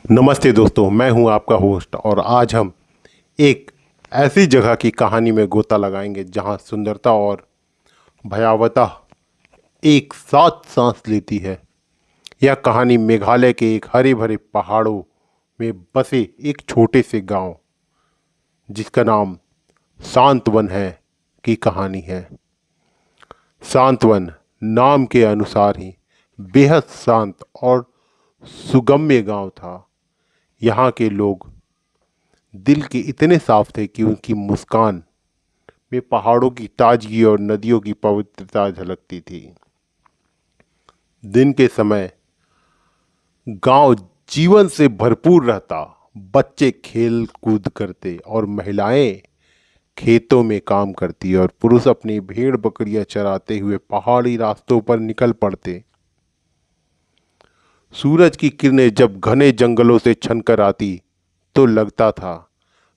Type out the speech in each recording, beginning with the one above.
नमस्ते दोस्तों, मैं हूं आपका होस्ट और आज हम एक ऐसी जगह की कहानी में गोता लगाएंगे जहां सुंदरता और भयावहता एक साथ सांस लेती है। यह कहानी मेघालय के एक हरे भरे पहाड़ों में बसे एक छोटे से गांव जिसका नाम शांतवन है की कहानी है। शांतवन नाम के अनुसार ही बेहद शांत और सुगम्य गांव था। यहाँ के लोग दिल के इतने साफ थे कि उनकी मुस्कान में पहाड़ों की ताजगी और नदियों की पवित्रता झलकती थी। दिन के समय गांव जीवन से भरपूर रहता। बच्चे खेल कूद करते और महिलाएं खेतों में काम करती और पुरुष अपनी भेड़ बकरियां चराते हुए पहाड़ी रास्तों पर निकल पड़ते। सूरज की किरणें जब घने जंगलों से छनकर आती तो लगता था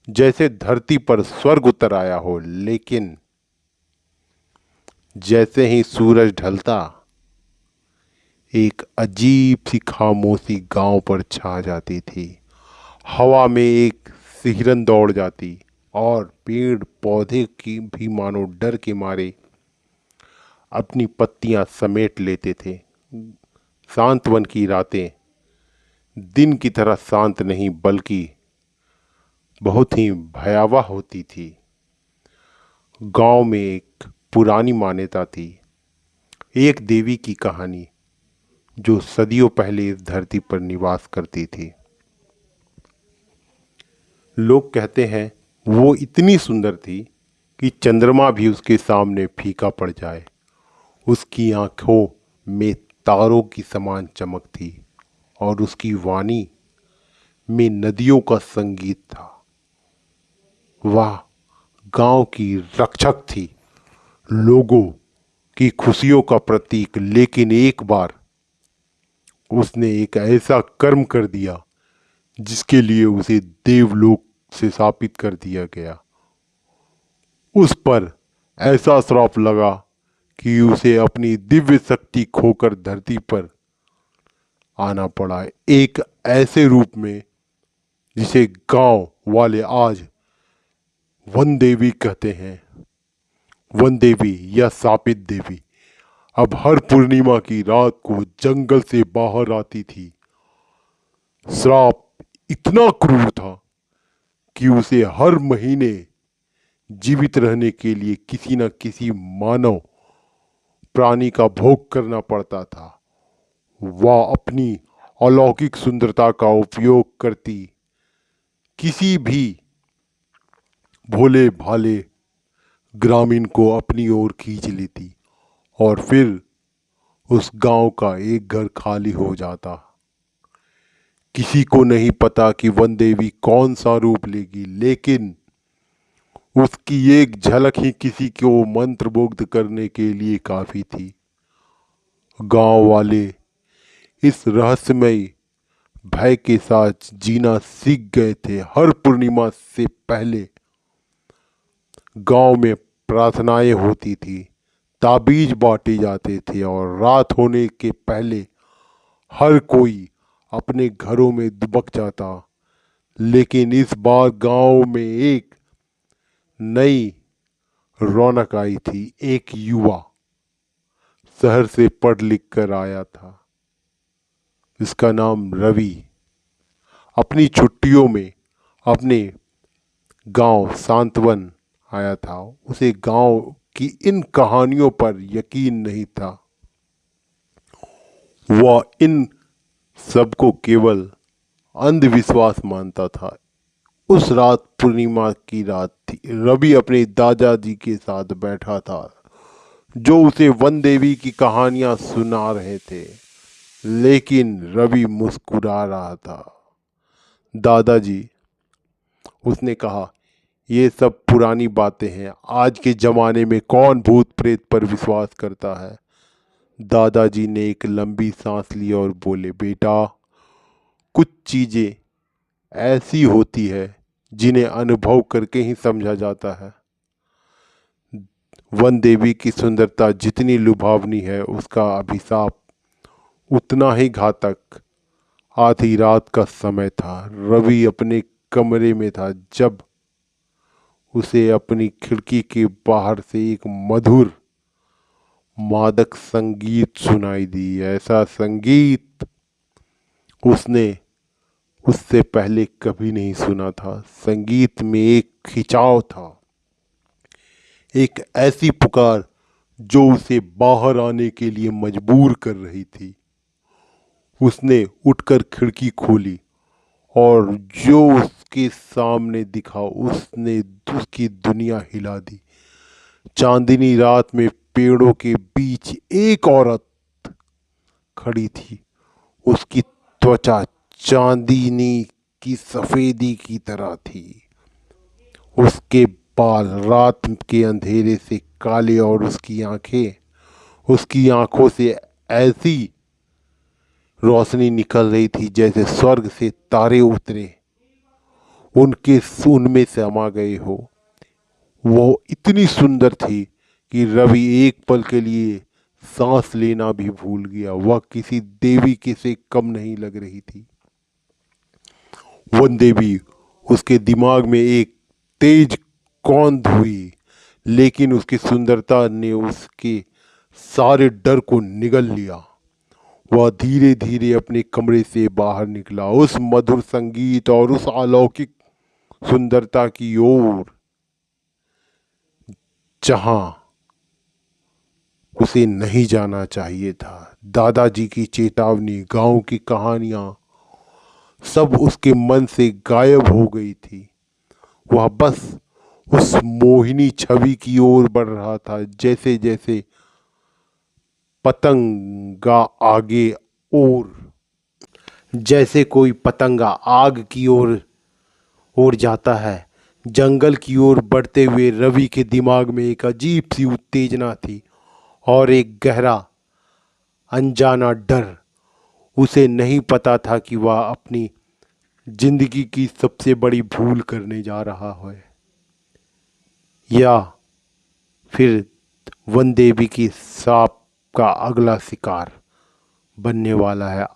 जैसे धरती पर स्वर्ग उतर आया हो। लेकिन जैसे ही सूरज ढलता एक अजीब सी खामोशी गांव पर छा जाती थी। हवा में एक सिहरन दौड़ जाती और पेड़ पौधे की भी मानो डर के मारे अपनी पत्तियां समेट लेते थे। शांतवन की रातें दिन की तरह शांत नहीं बल्कि बहुत ही भयावह होती थी। गांव में एक पुरानी मान्यता थी, एक देवी की कहानी जो सदियों पहले इस धरती पर निवास करती थी। लोग कहते हैं वो इतनी सुंदर थी कि चंद्रमा भी उसके सामने फीका पड़ जाए। उसकी आंखों में तारों की समान चमक थी और उसकी वाणी में नदियों का संगीत था। वह गांव की रक्षक थी, लोगों की खुशियों का प्रतीक। लेकिन एक बार उसने एक ऐसा कर्म कर दिया जिसके लिए उसे देवलोक से शापित कर दिया गया। उस पर ऐसा श्राप लगा कि उसे अपनी दिव्य शक्ति खोकर धरती पर आना पड़ा, एक ऐसे रूप में जिसे गांव वाले आज वन देवी कहते हैं। वन देवी या शापित देवी अब हर पूर्णिमा की रात को जंगल से बाहर आती थी। श्राप इतना क्रूर था कि उसे हर महीने जीवित रहने के लिए किसी न किसी मानव प्राणी का भोग करना पड़ता था। वह अपनी अलौकिक सुंदरता का उपयोग करती किसी भी भोले भाले ग्रामीण को अपनी ओर खींच लेती और फिर उस गांव का एक घर खाली हो जाता। किसी को नहीं पता कि वन देवी कौन सा रूप लेगी, लेकिन उसकी एक झलक ही किसी को मंत्रमुग्ध करने के लिए काफी थी। गांव वाले इस रहस्यमय भय के साथ जीना सीख गए थे। हर पूर्णिमा से पहले गांव में प्रार्थनाएं होती थी, ताबीज बांटे जाते थे और रात होने के पहले हर कोई अपने घरों में दुबक जाता। लेकिन इस बार गांव में एक नई रौनक आई थी। एक युवा शहर से पढ़ लिख कर आया था, इसका नाम रवि। अपनी छुट्टियों में अपने गांव सांतवन आया था। उसे गांव की इन कहानियों पर यकीन नहीं था। वह इन सबको केवल अंधविश्वास मानता था। उस रात पूर्णिमा की रात थी। रवि अपने दादाजी के साथ बैठा था जो उसे वन देवी की कहानियां सुना रहे थे। लेकिन रवि मुस्कुरा रहा था। दादाजी, उसने कहा, ये सब पुरानी बातें हैं। आज के जमाने में कौन भूत प्रेत पर विश्वास करता है। दादाजी ने एक लंबी सांस ली और बोले, बेटा, कुछ चीजें ऐसी होती है जिन्हें अनुभव करके ही समझा जाता है। वन देवी की सुंदरता जितनी लुभावनी है, उसका अभिशाप उतना ही घातक। आधी रात का समय था। रवि अपने कमरे में था जब उसे अपनी खिड़की के बाहर से एक मधुर मादक संगीत सुनाई दी। ऐसा संगीत उसने उससे पहले कभी नहीं सुना था। संगीत में एक खिंचाव था, एक ऐसी पुकार जो उसे बाहर आने के लिए मजबूर कर रही थी। उसने उठकर खिड़की खोली और जो उसके सामने दिखा उसने उसकी दुनिया हिला दी। चांदनी रात में पेड़ों के बीच एक औरत खड़ी थी। उसकी त्वचा चांदनी की सफेदी की तरह थी। उसके बाल रात के अंधेरे से काले और उसकी आंखों से ऐसी रोशनी निकल रही थी जैसे स्वर्ग से तारे उतरे उनमें समा गए हो। वो इतनी सुंदर थी कि रवि एक पल के लिए सांस लेना भी भूल गया। वह किसी देवी के से कम नहीं लग रही थी। वह देवी उसके दिमाग में एक तेज कौंध हुई, लेकिन उसकी सुंदरता ने उसके सारे डर को निगल लिया। वह धीरे धीरे अपने कमरे से बाहर निकला, उस मधुर संगीत और उस अलौकिक सुंदरता की ओर जहां उसे नहीं जाना चाहिए था। दादाजी की चेतावनी, गांव की कहानियां सब उसके मन से गायब हो गई थी। वह बस उस मोहिनी छवि की ओर बढ़ रहा था, जैसे जैसे पतंगा आगे और जैसे कोई पतंगा आग की ओर जाता है। जंगल की ओर बढ़ते हुए रवि के दिमाग में एक अजीब सी उत्तेजना थी और एक गहरा अनजाना डर। उसे नहीं पता था कि वह अपनी जिंदगी की सबसे बड़ी भूल करने जा रहा है या फिर वन देवी की सांप का अगला शिकार बनने वाला है।